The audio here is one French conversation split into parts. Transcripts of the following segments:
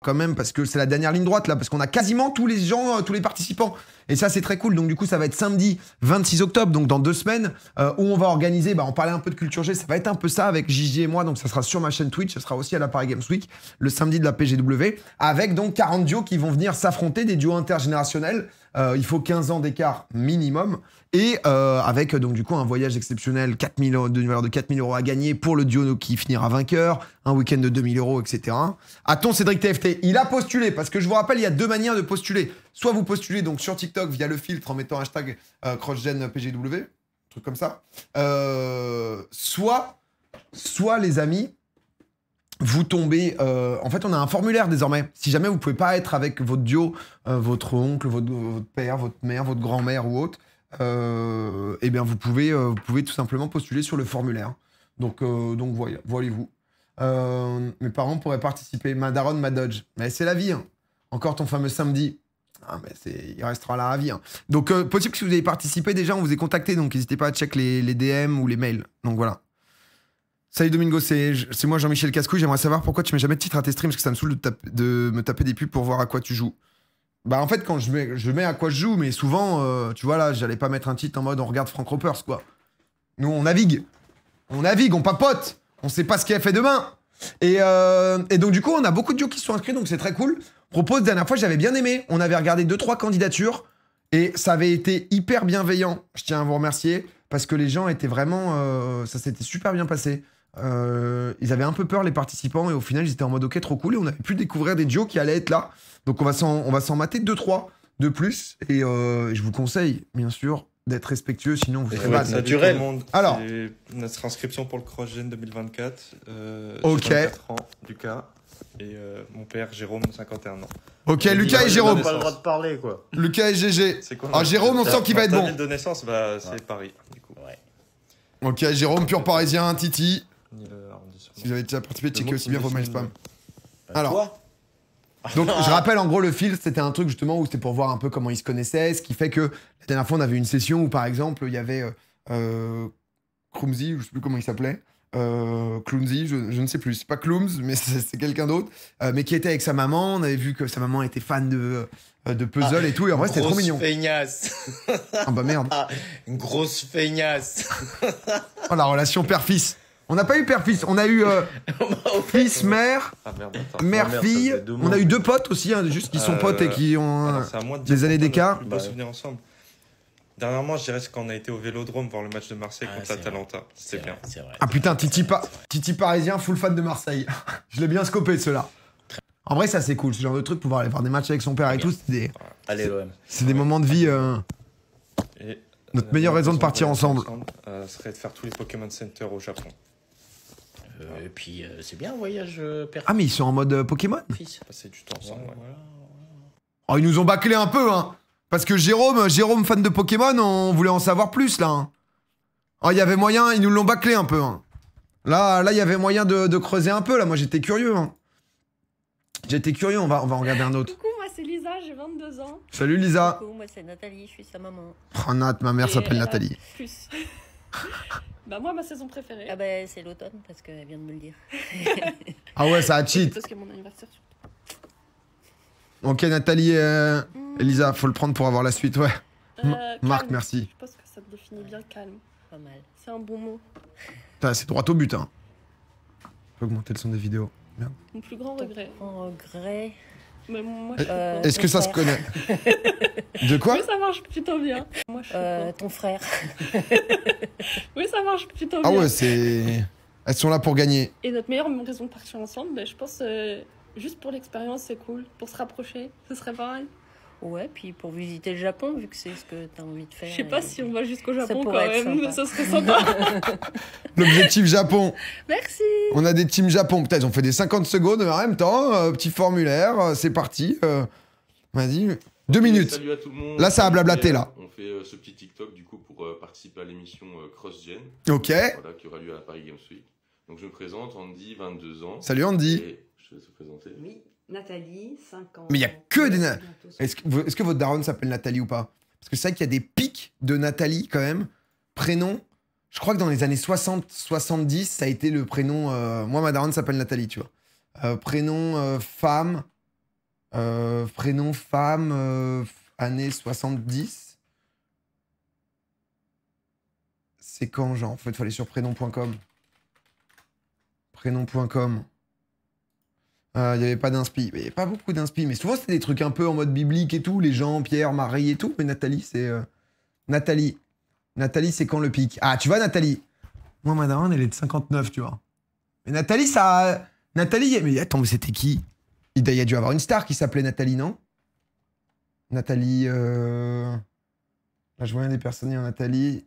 quand même, parce que c'est la dernière ligne droite là, parce qu'on a quasiment tous les gens, tous les participants. Et ça, c'est très cool. Donc du coup, ça va être samedi 26 octobre, donc dans 2 semaines, où on va organiser, on parlait un peu de Culture G, ça va être un peu ça avec Gigi et moi, donc ça sera sur ma chaîne Twitch, ça sera aussi à la Paris Games Week, le samedi de la PGW, avec donc 40 duos qui vont venir s'affronter, des duos intergénérationnels. Il faut 15 ans d'écart minimum. Et avec donc du coup un voyage exceptionnel, 4000 €, de valeur de 4000 € à gagner pour le duo qui finira vainqueur, un week-end de 2000 €, etc. Attends, Cédric TFT, il a postulé, parce que je vous rappelle, il y a 2 manières de postuler. Soit vous postulez donc sur TikTok via le filtre en mettant hashtag CrossGenPGW, truc comme ça. Soit les amis, vous tombez... en fait, on a un formulaire désormais. Si jamais vous pouvez pas être avec votre duo, votre oncle, votre père, votre mère, votre grand-mère ou autre, eh bien, vous pouvez tout simplement postuler sur le formulaire. Donc voyez-vous. Mes parents pourraient participer. Ma daronne, ma Dodge. Mais c'est la vie. Hein. Encore ton fameux samedi. Ah, mais il restera là à vie. Hein. Donc, possible que si vous avez participé, déjà, on vous ait contacté. Donc, n'hésitez pas à check les DM ou les mails. Donc, voilà. Salut Domingo, c'est moi Jean-Michel Cascouille. J'aimerais savoir pourquoi tu mets jamais de titre à tes streams, parce que ça me saoule de me taper des pubs pour voir à quoi tu joues. Bah en fait quand je mets à quoi je joue, mais souvent, tu vois là, j'allais pas mettre un titre en mode on regarde Frank Ropers quoi. Nous on navigue, on papote, on sait pas ce qu'il a fait demain. Et donc du coup on a beaucoup de duos qui sont inscrits, donc c'est très cool. Propose, dernière fois j'avais bien aimé, on avait regardé 2-3 candidatures, et ça avait été hyper bienveillant, je tiens à vous remercier, parce que les gens étaient vraiment, ça s'était super bien passé. Ils avaient un peu peur les participants, et au final ils étaient en mode ok trop cool, et on avait pu découvrir des duos qui allaient être là. Donc on va s'en mater 2-3 de plus, et je vous conseille bien sûr d'être respectueux, sinon vous serez mal. Naturel. Alors, notre inscription pour le CrossGen 2024. Ok. J'ai 24 ans, Lucas, et mon père Jérôme, 51 ans. Ok, Lucas et Jérôme. On n'a pas le droit de parler quoi. Lucas et GG. C'est quoi? Ah Jérôme, on sent qu'il va être Ta bon. ville de naissance, bah c'est Paris, du coup. Ouais. Ok, Jérôme, pur parisien, Titi. Ni le arrondissement. Si vous avez déjà participé, Le checkez mot aussi qui bien me vos mails définit, spam. Alors. Quoi? Donc, je rappelle, en gros, le filtre, c'était un truc justement où c'était pour voir un peu comment ils se connaissaient, ce qui fait que la dernière fois, on avait une session où, par exemple, il y avait Clumsy, je sais plus comment il s'appelait, Clumsy, je ne sais plus, c'est pas Clums, mais c'est quelqu'un d'autre, mais qui était avec sa maman. On avait vu que sa maman était fan de puzzle et tout, et en vrai, c'était trop mignon. Feignasse. Ah bah merde. Une grosse feignasse. Oh, la relation père-fils. On n'a pas eu père-fils, on a eu fils-mère, Ah merde, attends. mère-fille. ça faisait 2 On a eu 2 potes aussi, hein, juste qui sont potes et qui ont Alors, c'est à moi de des dire années pourquoi d'écart. notre plus beau souvenir ensemble. Dernièrement, je dirais c'est quand on a été au Vélodrome voir le match de Marseille contre l'Atalanta. C'était bien. C'est vrai. Ah putain, Titi parisien, full fan de Marseille. Je l'ai bien scopé ceux-là. En vrai, ça c'est cool, ce genre de truc, pouvoir aller voir des matchs avec son père et tout, Allez l'OM. c'est des moments de vie. Et, Notre meilleure raison de partir ensemble. Serait de faire tous les Pokémon Center au Japon. Et puis c'est bien un voyage père. Ah mais ils sont en mode Pokémon. Fils. Passer du temps ensemble, ouais. Voilà. Oh, ils nous ont bâclé un peu, hein. Parce que Jérôme fan de Pokémon, on voulait en savoir plus, là. Hein. Oh, il y avait moyen, ils nous l'ont bâclé un peu. Hein. Là, il y avait moyen de creuser un peu, là. Moi, j'étais curieux. Hein. J'étais curieux, on va regarder un autre. Coucou, moi c'est Lisa, j'ai 22 ans. Salut, Lisa. Coucou, moi c'est Nathalie, je suis sa maman. Oh, Nat, ma mère Et s'appelle elle a Nathalie. Plus. Bah moi, ma saison préférée. Ah bah c'est l'automne parce qu'elle vient de me le dire. Ah ouais, ça a cheat. Parce que mon anniversaire surtout. Ok, Nathalie et Lisa, faut le prendre pour avoir la suite, ouais. Marc, Calme. merci. Je pense que ça te définit bien, calme. Pas mal. C'est un bon mot. Putain, c'est droit au but, hein. Faut augmenter le son des vidéos. Merde. Mon plus grand regret. En regret. Mais moi, je suis pas. Est-ce que ça se connaît? De quoi? Oui, ça marche plutôt bien. Moi, je suis pas. Ton frère. Oui, ça marche plutôt Ah bien. ouais, c'est... Elles sont là pour gagner. Et notre meilleure raison de partir ensemble, ben, je pense, juste pour l'expérience, c'est cool. Pour se rapprocher, ce serait pareil. Ouais, puis pour visiter le Japon, vu que c'est ce que t'as envie de faire. Je sais pas si on va jusqu'au Japon quand pourrait être même, mais sympa. ça serait sympa. L'objectif Japon. Merci. On a des teams Japon. Putain, ils ont fait des 50 secondes en même temps. Petit formulaire, c'est parti. Vas-y. 2 minutes. Salut à tout le monde. Là, ça a blablaté, là. On fait ce petit TikTok du coup pour participer à l'émission CrossGen. Ok. Voilà, qui aura lieu à la Paris Games Week. Donc je me présente, Andy, 22 ans. Salut Andy. Et je vais te présenter. Oui, Nathalie, 5 ans. Mais il y a que des... Bientôt Est-ce que votre daronne s'appelle Nathalie ou pas? Parce que c'est vrai qu'il y a des pics de Nathalie quand même. Prénom. Je crois que dans les années 60-70, ça a été le prénom... Moi, ma daronne s'appelle Nathalie, tu vois. Prénom femme. Prénom femme, années 70. C'est quand, genre? En fait, il faut aller sur prénom.com. Prénom.com. Il n'y avait pas d'inspi. Il n'y avait pas beaucoup d'inspi, mais souvent, c'était des trucs un peu en mode biblique et tout. Les gens, Pierre, Marie et tout. Mais Nathalie, c'est... Nathalie. Nathalie, c'est quand le pic? Ah, tu vois, Nathalie? Moi, ma daronne, elle est de 59, tu vois. Mais Nathalie, ça... Nathalie... Mais attends, mais c'était qui? Il y a dû avoir une star qui s'appelait Nathalie, non? Nathalie... Là, je vois des personnes en Nathalie...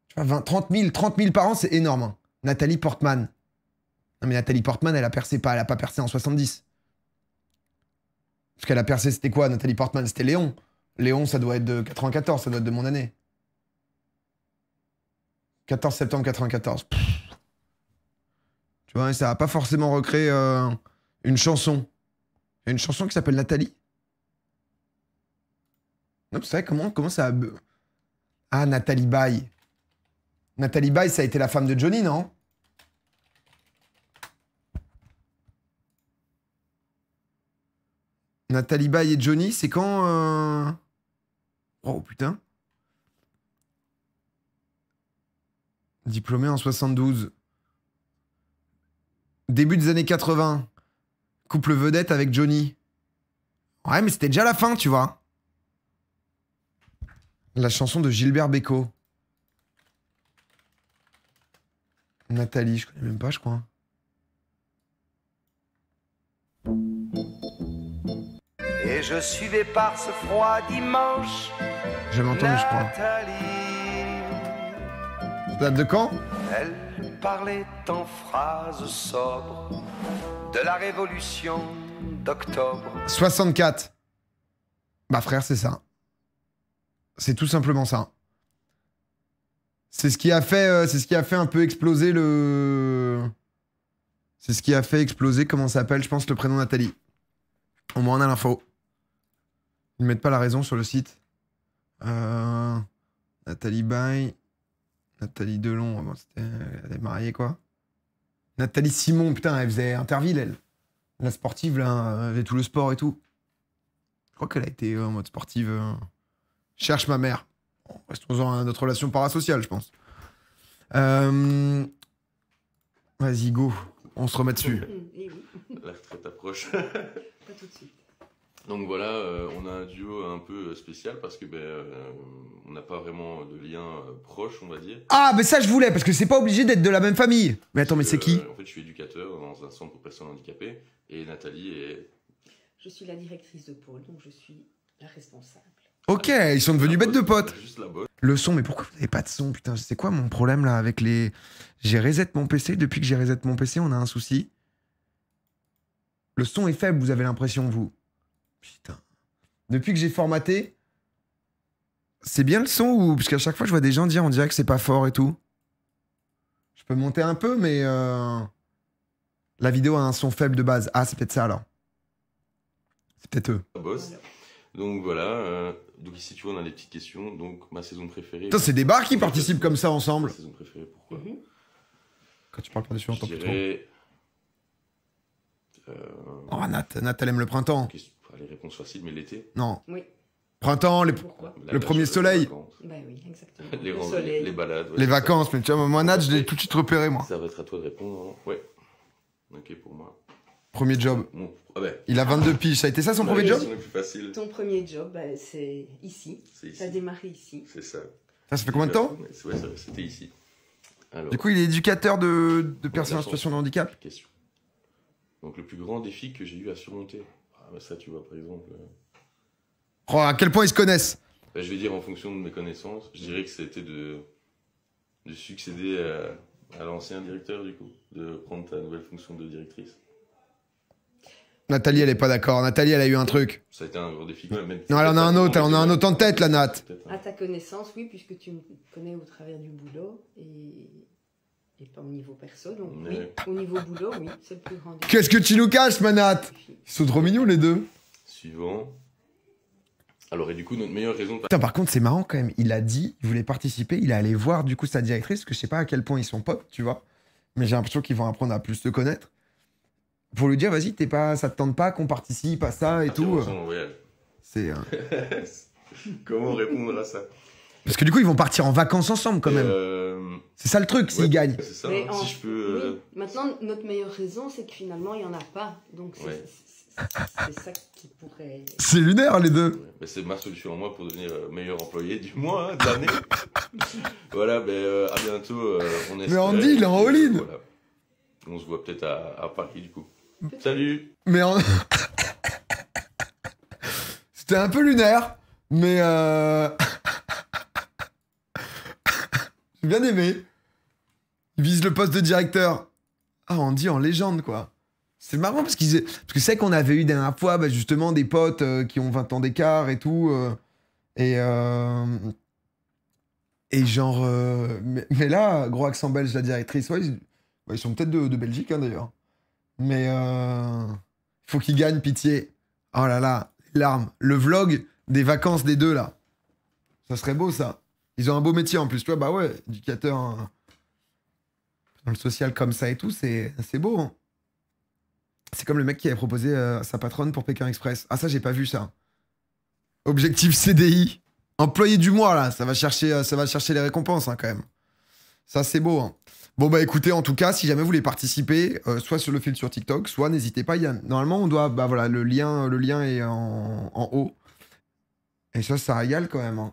Tu vois, 30 000 par an, c'est énorme. Hein. Nathalie Portman. Non, mais Nathalie Portman, elle a pas percé en 70. Parce qu'elle a percé, c'était quoi, Nathalie Portman? C'était Léon. Léon, ça doit être de 94, ça doit être de mon année. 14 septembre 94. Pff. Tu vois, ça a pas forcément recréé une chanson. Il y a une chanson qui s'appelle Nathalie. Non, c'est vrai, comment ça a... Ah, Nathalie Baye. Nathalie Baye, ça a été la femme de Johnny, non? Nathalie Baye et Johnny, c'est quand... Oh, putain. Diplômé en 72. Début des années 80. Couple vedette avec Johnny. Ouais, mais c'était déjà la fin, tu vois. La chanson de Gilbert Bécaud. Nathalie, je connais même pas, je crois. Et je suivais par ce froid dimanche. J'ai jamais entendu, je crois. Nathalie, Ça date de quand? elle parlait en phrases sobres de la révolution d'octobre. 64. Bah frère, c'est ça. C'est tout simplement ça. C'est ce qui a fait un peu exploser le... C'est ce qui a fait exploser, comment ça s'appelle, je pense, le prénom Nathalie. Au moins, on a l'info. Ils ne mettent pas la raison sur le site. Nathalie Baye. Nathalie Delon. Bon, elle est mariée, quoi. Nathalie Simon, putain, elle faisait Interville, elle. La sportive, là, elle avait tout le sport et tout. Je crois qu'elle a été en mode sportive. Cherche ma mère. Bon, restons dans notre relation parasociale, je pense. Vas-y, go. On se remet dessus. Et oui, La retraite approche. pas tout de suite. Donc voilà, on a un duo un peu spécial parce que on n'a pas vraiment de lien proche, on va dire. Ah, mais ça, je voulais, parce que c'est pas obligé d'être de la même famille. Mais attends, mais c'est qui? En fait, je suis éducateur dans un centre pour personnes handicapées et Nathalie est... Je suis la directrice de pôle, donc je suis la responsable. Ok, ils sont devenus bêtes de potes. Juste la bosse. Le son, mais pourquoi vous n'avez pas de son? Putain, c'est quoi mon problème là avec les... J'ai reset mon PC. Depuis que j'ai reset mon PC, on a un souci. Le son est faible, vous avez l'impression, vous. Putain. Depuis que j'ai formaté, c'est bien le son ou... Parce qu'à chaque fois, je vois des gens dire on dirait que c'est pas fort et tout. Je peux monter un peu, mais... La vidéo a un son faible de base. Ah, c'est peut-être ça alors. C'est peut-être eux. La bosse. Donc voilà, donc ici tu vois on a les petites questions, donc ma saison préférée... Putain, c'est des bars qui participent comme ça ensemble. Ma saison préférée, pourquoi? Quand tu parles par-dessus, on Je entend plus trop. dirais... Oh, Nat, elle aime le printemps. Les réponses faciles, mais l'été. Non. Oui. Printemps, Pourquoi? Le premier soleil. Les vacances, Bah oui, exactement. les, Le randonnées, soleil. les balades. ouais, Les c'est vacances, mais tu vois, moi, Nat, je l'ai tout de suite repéré, moi. Ça va être à toi de répondre, hein. Ouais. Ok, pour moi. Premier job. Bon. Ah ben. Il a 22 piges. Ça a été ça son premier La job? question la plus facile. Ton premier job, bah, c'est ici. C'est ici. Ça a démarré ici. C'est ça. Ça fait combien de temps? Ouais, c'était ici. Alors, Du coup, il est éducateur de personnes en situation de handicap. question. Donc le plus grand défi que j'ai eu à surmonter. Ah bah ça tu vois par exemple. Oh, à quel point ils se connaissent. Bah, je vais dire en fonction de mes connaissances, je dirais que c'était de succéder à l'ancien directeur du coup, de prendre ta nouvelle fonction de directrice. Nathalie, elle est pas d'accord. Nathalie, elle a eu un truc. Ça a été un gros défi. Même Non, elle en a un autre. Elle en a un autre en tête, la Nat. Peut-être, À hein. ta connaissance, oui, puisque tu me connais au travers du boulot et pas au niveau perso. Donc oui, Mais- au niveau boulot, oui, c'est le plus grand défi. Qu'est-ce que tu nous caches, ma Nat? Ils sont trop mignons, les deux. Suivant. Alors et du coup notre meilleure raison de Putain, par contre, c'est marrant quand même. Il a dit, il voulait participer. Il est allé voir, du coup, sa directrice, parce que je sais pas à quel point ils sont potes, tu vois. Mais j'ai l'impression qu'ils vont apprendre à plus se connaître. pour lui dire, vas-y, ça te tente pas qu'on participe à ça et tout. C'est. Comment répondre à ça? Parce que du coup, ils vont partir en vacances ensemble quand même. C'est ça le truc, s'ils gagnent. C'est ça, Mais si je peux... oui. Maintenant, notre meilleure raison, c'est que finalement, il n'y en a pas. Donc, c'est ça qui pourrait... C'est lunaire, les deux. Ouais, c'est ma solution à moi pour devenir meilleur employé du mois, de l'année. Voilà, à bientôt. On Mais Andy, il est en all-in. Voilà. On se voit peut-être à Paris, du coup. Salut. Mais c'était un peu lunaire, mais j'ai bien aimé. Il vise le poste de directeur. Ah, Andy en légende, quoi. C'est marrant parce que c'est qu'on avait eu dernière fois, justement, des potes qui ont 20 ans d'écart et tout. Et genre... mais là, gros accent belge, la directrice, ouais, ils sont peut-être de Belgique, hein, d'ailleurs. Mais faut qu'ils gagnent, pitié. Oh là là, les larmes. Le vlog des vacances des deux, là. Ça serait beau, ça. Ils ont un beau métier, en plus. Tu vois, bah ouais, éducateur hein, dans le social comme ça et tout, c'est beau, hein. C'est comme le mec qui avait proposé sa patronne pour Pékin Express. Ah, ça, j'ai pas vu, ça. Objectif CDI. Employé du mois, là. Ça va chercher les récompenses, hein, quand même. Ça, c'est beau, hein. Bon, bah écoutez, en tout cas, si jamais vous voulez participer, soit sur le fil sur TikTok, soit n'hésitez pas. Normalement, on doit... Bah voilà, le lien est en haut. Et ça régale quand même, hein.